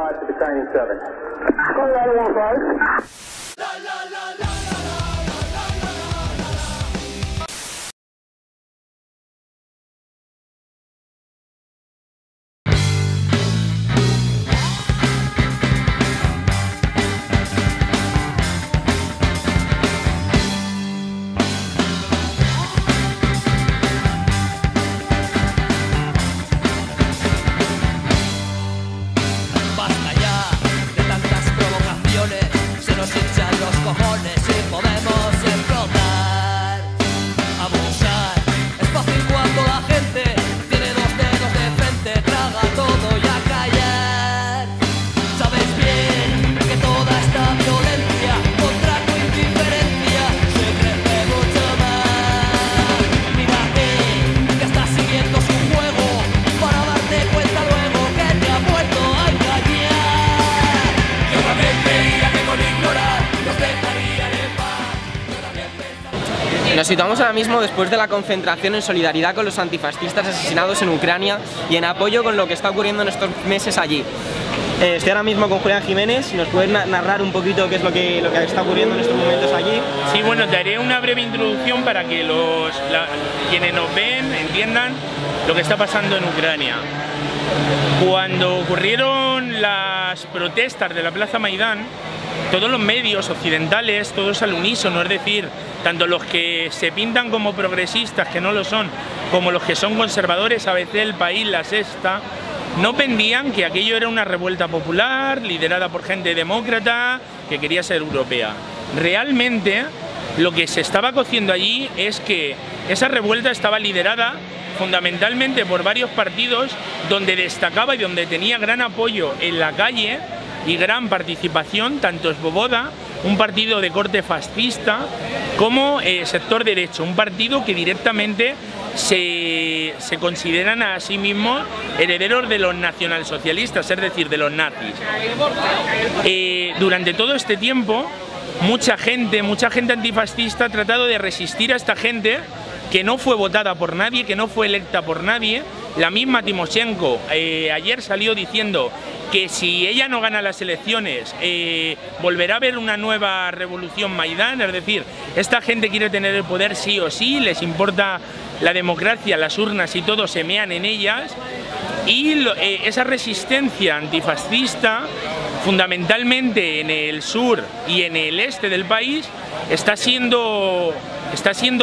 5 to the training 7. Nos situamos ahora mismo después de la concentración en solidaridad con los antifascistas asesinados en Ucrania y en apoyo con lo que está ocurriendo en estos meses allí. Estoy ahora mismo con Julián Jiménez. ¿Nos puedes narrar un poquito qué es lo que está ocurriendo en estos momentos allí? Sí, bueno, te haré una breve introducción para que quienes nos ven entiendan lo que está pasando en Ucrania. Cuando ocurrieron las protestas de la Plaza Maidán, todos los medios occidentales, todos al unísono, es decir, tanto los que se pintan como progresistas, que no lo son, como los que son conservadores, ABC, El País, La Sexta, no vendían que aquello era una revuelta popular, liderada por gente demócrata, que quería ser europea. Realmente, lo que se estaba cociendo allí es que esa revuelta estaba liderada fundamentalmente por varios partidos, donde destacaba y donde tenía gran apoyo en la calle y gran participación, tanto Svoboda, un partido de corte fascista, como sector derecho, un partido que directamente se consideran a sí mismos herederos de los nacionalsocialistas, es decir, de los nazis. Durante todo este tiempo, mucha gente antifascista ha tratado de resistir a esta gente que no fue votada por nadie, que no fue electa por nadie. La misma Timoshenko ayer salió diciendo que si ella no gana las elecciones volverá a haber una nueva revolución Maidán, es decir, esta gente quiere tener el poder sí o sí, les importa la democracia, las urnas y todo, se mean en ellas, y esa resistencia antifascista, fundamentalmente en el sur y en el este del país, está siendo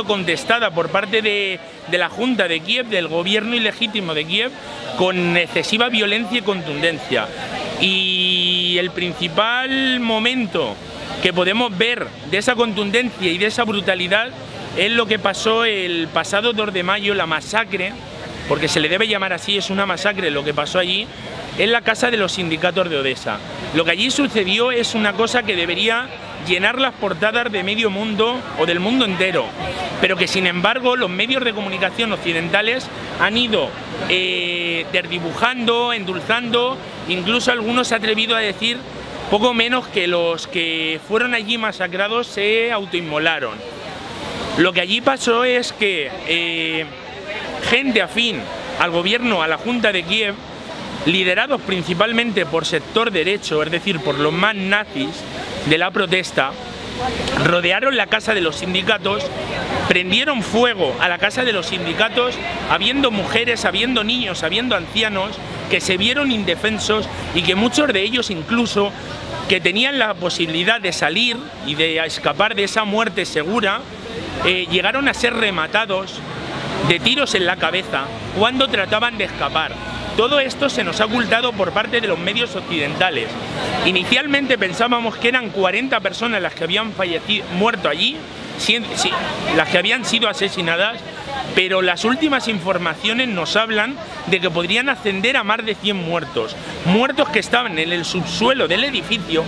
contestada por parte de la Junta de Kiev, del gobierno ilegítimo de Kiev, con excesiva violencia y contundencia. Y el principal momento que podemos ver de esa contundencia y de esa brutalidad es lo que pasó el pasado 2 de mayo, la masacre, porque se le debe llamar así, es una masacre lo que pasó allí, en la casa de los sindicatos de Odessa. Lo que allí sucedió es una cosa que debería llenar las portadas de medio mundo o del mundo entero, pero que sin embargo los medios de comunicación occidentales han ido desdibujando, endulzando, incluso algunos se han atrevido a decir poco menos que los que fueron allí masacrados se autoinmolaron. Lo que allí pasó es que gente afín al gobierno, a la Junta de Kiev, liderados principalmente por sector derecho, es decir, por los más nazis de la protesta, rodearon la casa de los sindicatos, prendieron fuego a la casa de los sindicatos, habiendo mujeres, habiendo niños, habiendo ancianos, que se vieron indefensos y que muchos de ellos incluso que tenían la posibilidad de salir y de escapar de esa muerte segura, llegaron a ser rematados de tiros en la cabeza cuando trataban de escapar. Todo esto se nos ha ocultado por parte de los medios occidentales. Inicialmente pensábamos que eran 40 personas las que habían muerto allí, las que habían sido asesinadas, pero las últimas informaciones nos hablan de que podrían ascender a más de 100 muertos. Muertos que estaban en el subsuelo del edificio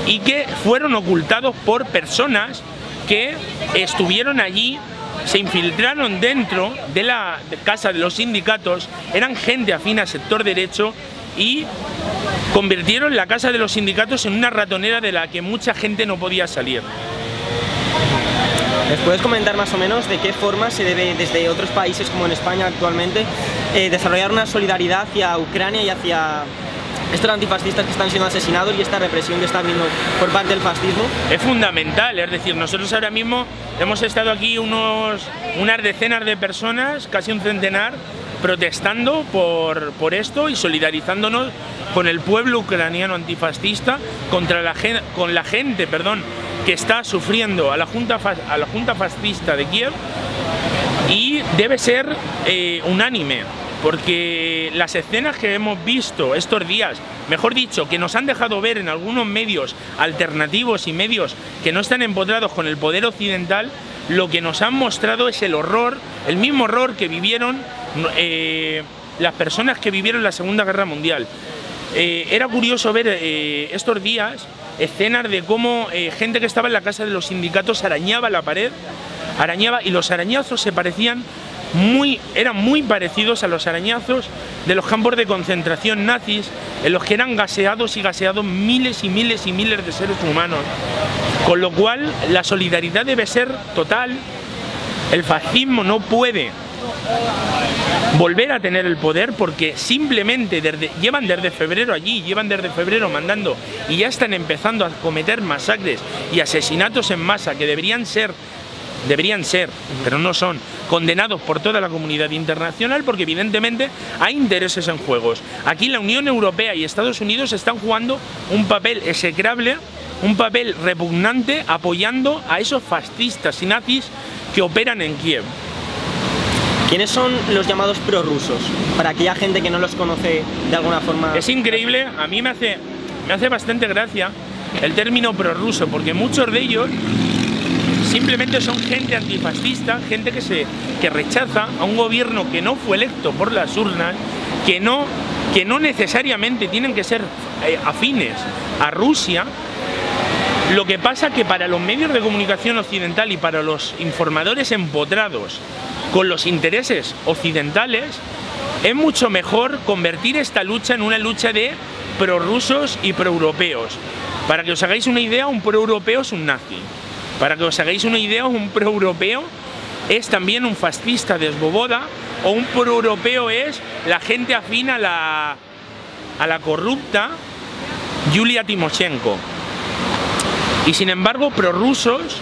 y que fueron ocultados por personas que estuvieron allí, se infiltraron dentro de la casa de los sindicatos, eran gente afín al sector derecho y convirtieron la casa de los sindicatos en una ratonera de la que mucha gente no podía salir. ¿Les puedes comentar más o menos de qué forma se debe, desde otros países como en España actualmente, desarrollar una solidaridad hacia Ucrania y hacia estos antifascistas que están siendo asesinados y esta represión que está habiendo por parte del fascismo? Es fundamental, es decir, nosotros ahora mismo hemos estado aquí unas decenas de personas, casi un centenar, protestando por esto y solidarizándonos con el pueblo ucraniano antifascista, con la gente que está sufriendo a la Junta fascista de Kiev, y debe ser unánime, porque las escenas que hemos visto estos días, mejor dicho, que nos han dejado ver en algunos medios alternativos y medios que no están empotrados con el poder occidental, lo que nos han mostrado es el horror, el mismo horror que vivieron las personas que vivieron la Segunda Guerra Mundial. Era curioso ver estos días escenas de cómo gente que estaba en la casa de los sindicatos arañaba la pared, y los arañazos eran muy parecidos a los arañazos de los campos de concentración nazis, en los que eran gaseados miles y miles y miles de seres humanos. Con lo cual la solidaridad debe ser total. El fascismo no puede volver a tener el poder, porque simplemente llevan desde febrero allí, llevan desde febrero mandando, y ya están empezando a cometer masacres y asesinatos en masa que deberían ser, pero no son, condenados por toda la comunidad internacional, porque evidentemente hay intereses en juegos. Aquí la Unión Europea y Estados Unidos están jugando un papel execrable, un papel repugnante, apoyando a esos fascistas y nazis que operan en Kiev. ¿Quiénes son los llamados prorrusos? Para aquella gente que no los conoce de alguna forma. Es increíble, a mí me hace bastante gracia el término prorruso, porque muchos de ellos simplemente son gente antifascista, gente que rechaza a un gobierno que no fue electo por las urnas, que no necesariamente tienen que ser afines a Rusia. Lo que pasa que para los medios de comunicación occidental y para los informadores empotrados con los intereses occidentales, es mucho mejor convertir esta lucha en una lucha de prorrusos y proeuropeos. Para que os hagáis una idea, un proeuropeo es un nazi. Para que os hagáis una idea, un proeuropeo es también un fascista de Svoboda, o un proeuropeo es la gente afín a la corrupta Yulia Timoshenko. Y sin embargo, prorrusos,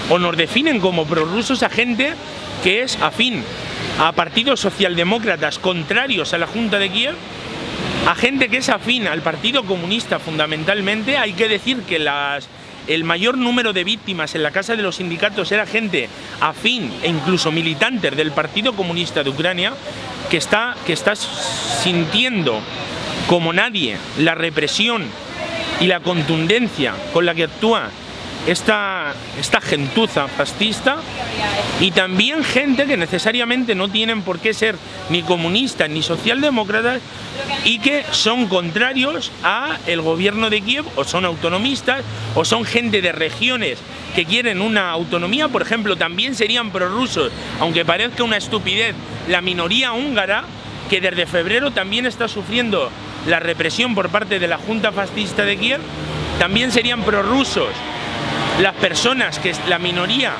o nos definen como prorrusos a gente que es afín a partidos socialdemócratas contrarios a la Junta de Kiev, a gente que es afín al Partido Comunista fundamentalmente. Hay que decir que el mayor número de víctimas en la casa de los sindicatos era gente afín e incluso militantes del Partido Comunista de Ucrania, que está sintiendo como nadie la represión y la contundencia con la que actúa esta gentuza fascista, y también gente que necesariamente no tienen por qué ser ni comunistas ni socialdemócratas y que son contrarios a el gobierno de Kiev, o son autonomistas, o son gente de regiones que quieren una autonomía. Por ejemplo, también serían prorrusos, aunque parezca una estupidez, la minoría húngara, que desde febrero también está sufriendo la represión por parte de la Junta fascista de Kiev. También serían prorrusos las personas, que es la minoría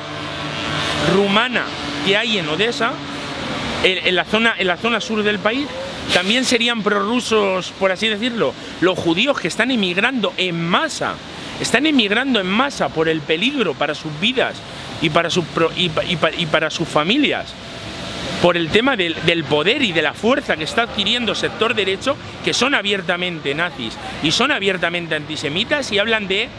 rumana que hay en Odessa, en la zona sur del país. También serían prorrusos, por así decirlo, los judíos, que están emigrando en masa. Están emigrando en masa por el peligro para sus vidas y para sus familias, por el tema del poder y de la fuerza que está adquiriendo sector derecho, que son abiertamente nazis y son abiertamente antisemitas, y hablan de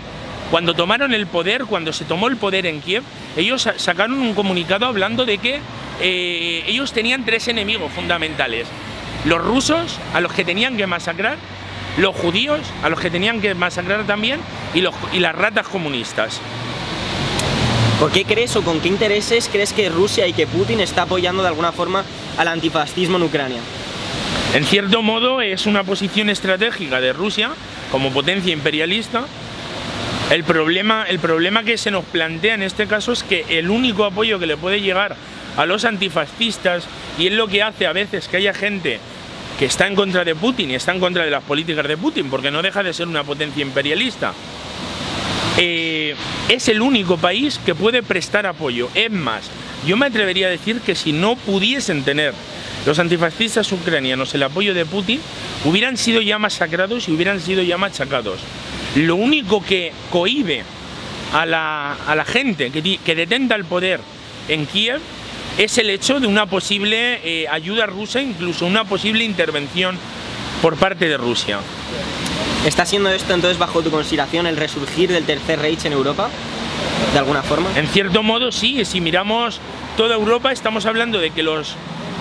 cuando tomaron el poder, cuando se tomó el poder en Kiev, ellos sacaron un comunicado hablando de que ellos tenían tres enemigos fundamentales: los rusos, a los que tenían que masacrar; los judíos, a los que tenían que masacrar también; y las ratas comunistas. ¿Por qué crees, o con qué intereses crees que Rusia y que Putin está apoyando de alguna forma al antifascismo en Ucrania? En cierto modo es una posición estratégica de Rusia como potencia imperialista. El problema que se nos plantea en este caso es que el único apoyo que le puede llegar a los antifascistas, y es lo que hace a veces que haya gente que está en contra de Putin y está en contra de las políticas de Putin, porque no deja de ser una potencia imperialista, es el único país que puede prestar apoyo. Es más, yo me atrevería a decir que si no pudiesen tener los antifascistas ucranianos el apoyo de Putin, hubieran sido ya masacrados y hubieran sido ya machacados. Lo único que cohíbe a la gente que detenta el poder en Kiev es el hecho de una posible ayuda rusa, incluso una posible intervención por parte de Rusia. ¿Está siendo esto entonces, bajo tu consideración, el resurgir del Tercer Reich en Europa, de alguna forma? En cierto modo sí, si miramos toda Europa estamos hablando de que los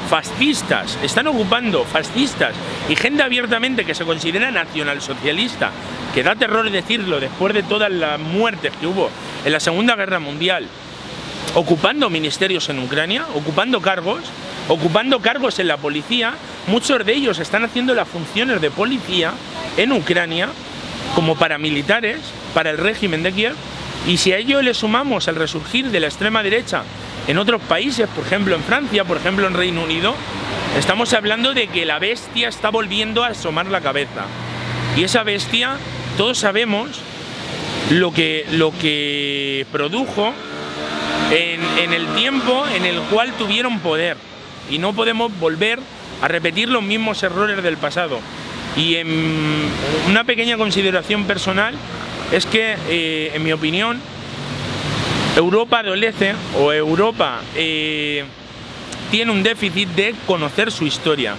fascistas están ocupando, fascistas y gente abiertamente que se considera nacionalsocialista, que da terror decirlo después de todas las muertes que hubo en la Segunda Guerra Mundial, ocupando ministerios en Ucrania, ocupando cargos en la policía. Muchos de ellos están haciendo las funciones de policía en Ucrania como paramilitares para el régimen de Kiev, y si a ello le sumamos el resurgir de la extrema derecha en otros países, por ejemplo en Francia, por ejemplo en Reino Unido, estamos hablando de que la bestia está volviendo a asomar la cabeza. Y esa bestia, todos sabemos lo que produjo en el tiempo en el cual tuvieron poder, y no podemos volver a repetir los mismos errores del pasado. Y en una pequeña consideración personal es que, en mi opinión, Europa adolece, o Europa tiene un déficit de conocer su historia,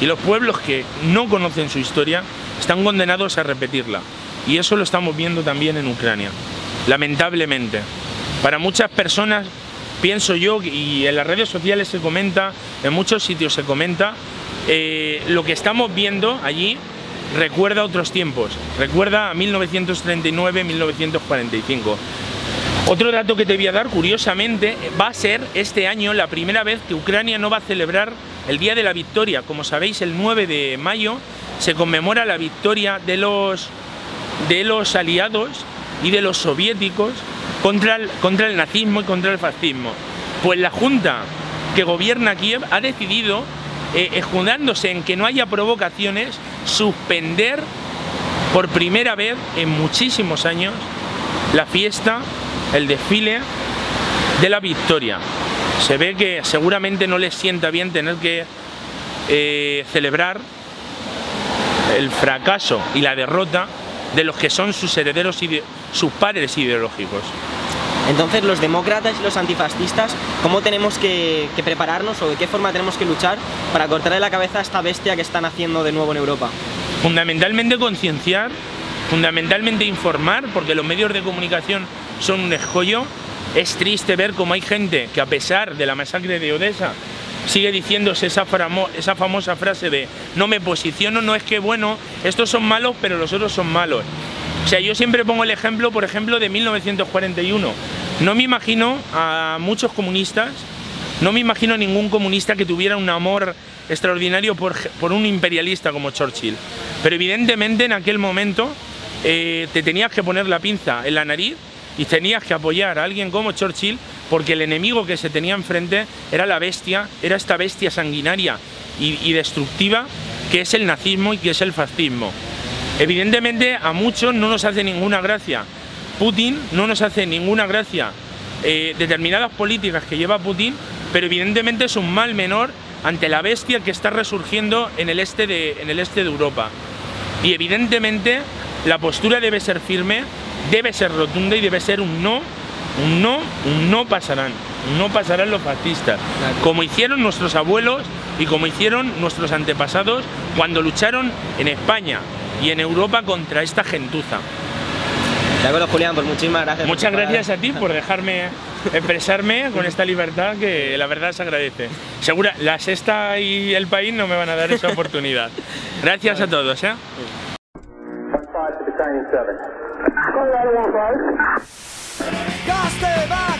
y los pueblos que no conocen su historia están condenados a repetirla, y eso lo estamos viendo también en Ucrania, lamentablemente. Para muchas personas, pienso yo, y en las redes sociales se comenta, en muchos sitios se comenta, lo que estamos viendo allí recuerda a otros tiempos, recuerda a 1939-1945. Otro dato que te voy a dar, curiosamente, va a ser este año la primera vez que Ucrania no va a celebrar el Día de la Victoria. Como sabéis, el 9 de mayo se conmemora la victoria de los aliados y de los soviéticos contra el nazismo y contra el fascismo. Pues la Junta que gobierna Kiev ha decidido, escudándose en que no haya provocaciones, suspender por primera vez en muchísimos años la fiesta, el desfile de la victoria. Se ve que seguramente no les sienta bien tener que celebrar el fracaso y la derrota de los que son sus herederos y sus padres ideológicos. Entonces, los demócratas y los antifascistas, ¿cómo tenemos que prepararnos, o de qué forma tenemos que luchar para cortarle la cabeza a esta bestia que están haciendo de nuevo en Europa? Fundamentalmente concienciar, fundamentalmente informar, porque los medios de comunicación son un escollo. Es triste ver cómo hay gente que, a pesar de la masacre de Odessa, sigue diciéndose esa famosa frase de no me posiciono, no es que bueno, estos son malos pero los otros son malos. O sea, yo siempre pongo el ejemplo, por ejemplo, de 1941. No me imagino a muchos comunistas, no me imagino a ningún comunista que tuviera un amor extraordinario por un imperialista como Churchill. Pero evidentemente en aquel momento te tenías que poner la pinza en la nariz y tenías que apoyar a alguien como Churchill, porque el enemigo que se tenía enfrente era la bestia, era esta bestia sanguinaria y destructiva que es el nazismo y que es el fascismo. Evidentemente a muchos no nos hace ninguna gracia Putin, no nos hace ninguna gracia determinadas políticas que lleva Putin, pero evidentemente es un mal menor ante la bestia que está resurgiendo en el este de Europa. Y evidentemente la postura debe ser firme, debe ser rotunda y debe ser un no pasarán los fascistas, como hicieron nuestros abuelos y como hicieron nuestros antepasados cuando lucharon en España y en Europa contra esta gentuza. De acuerdo, Julián, pues muchísimas gracias. Muchas gracias a ti por dejarme expresarme con esta libertad que la verdad se agradece. Segura, La Sexta y El País no me van a dar esa oportunidad. Gracias a todos, ¿eh? Gas te va.